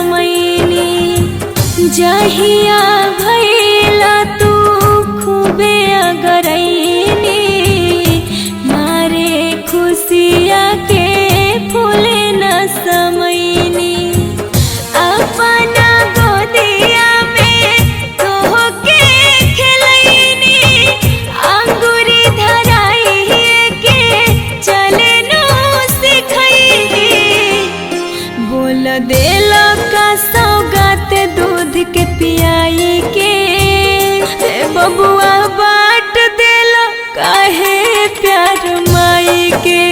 समैनी जहिया भैला तू खूबे अगरैनी मारे खुशिया के फूले न समैनी अपना गोदिया में तोहके खिलैनी अंगूरी धराई के चले नो सिखैनी बोल देला का सौगात दूध के पियाई के बबुआ बाट देला काहे प्यार माई के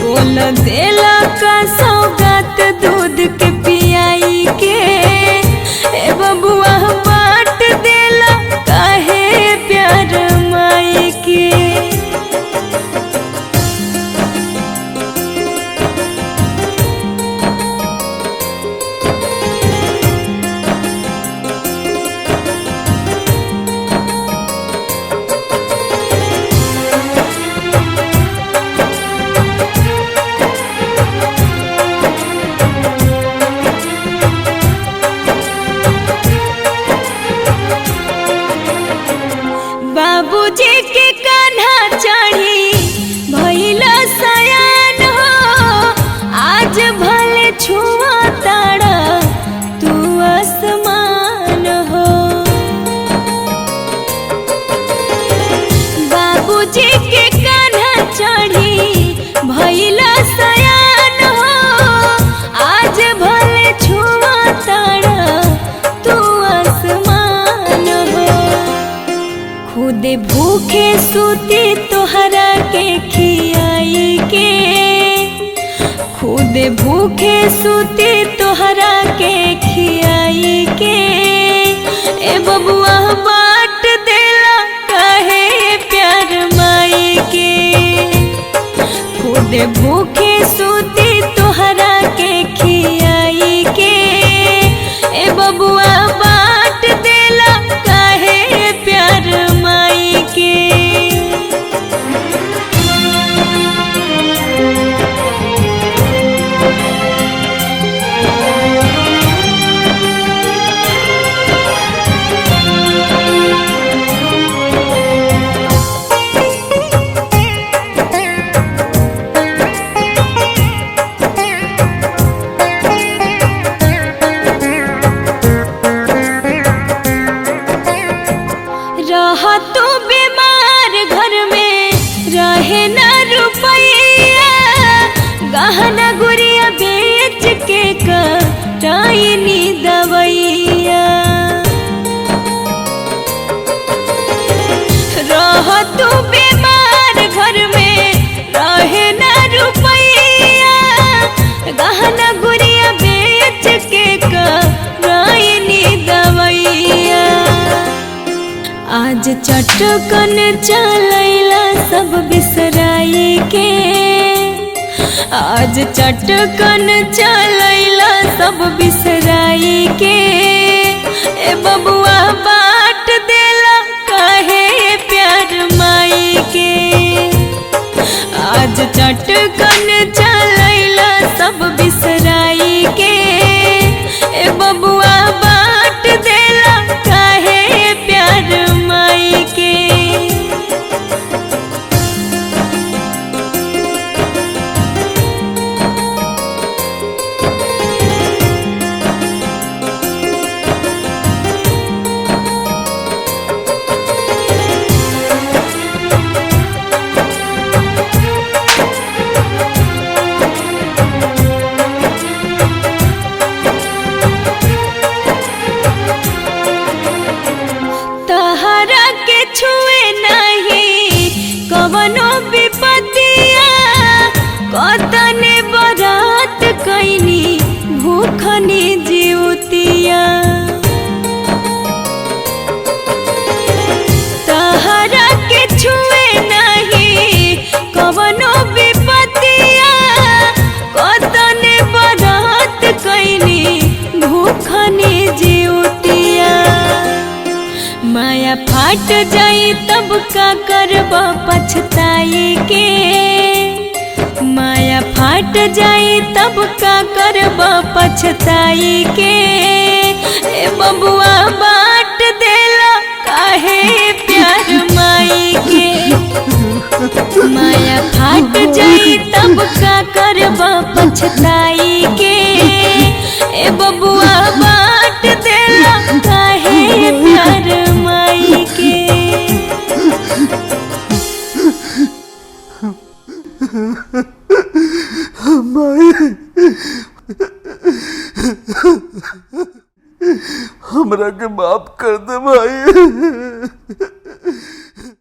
बोल देला का सौगात दूध के पियाई के बबुआ बाट देला काहे प्यार माई के। बाबूजी के कान्हा चढ़ी भइला सयान हो आज भले छुआ तारा तू आसमान हो बाबूजी के कान्हा चढ़ी भइला सयान हो आज भले छुआ तारा तू आसमान हो खुद भूखे सूती तोहरा के खियाई के खुद भूखे सूती तोहरा के खियाई के बबुआ बाट देला काहे प्यार माई के खुद भूखे सूती तोहरा के खियाई के बबुआ बाट देला काहे प्यार माई के। रहा तू बीमार घर में रहे न रुपैया गहना गुड़िया बेच के कराइनी दवैया रहा तू बीमार घर में रहे न रुपैया गहना गुड़िया बेच के कराइनी दवैया आज चटकन चलैला सब बिसराई के आज चटकन चलैला सब बिसराई के बबुआ बाट देला काहे प्यार माई के आज चटकन चलैला सब बिसराई के बबुआ बाट देला काहे प्यार माई के। छुए नहीं कवनो विपतिया कतने बरात कैनी भूखनी जीवतिया तहरा के छुए नहीं कवनो विपतिया कतने बरात कैनी भूखनी जीवतिया माया फाट जाई तब का करबा पछताई के माया फाट जाई तब का करब पछताई के। ए बबुआ बाट देला काहे प्यार माई के। माया फाट जाई तब का करब पछताई के। ए बबुआ बाट देला काहे प्यार माई के। हमरा के माफ कर दे भाई।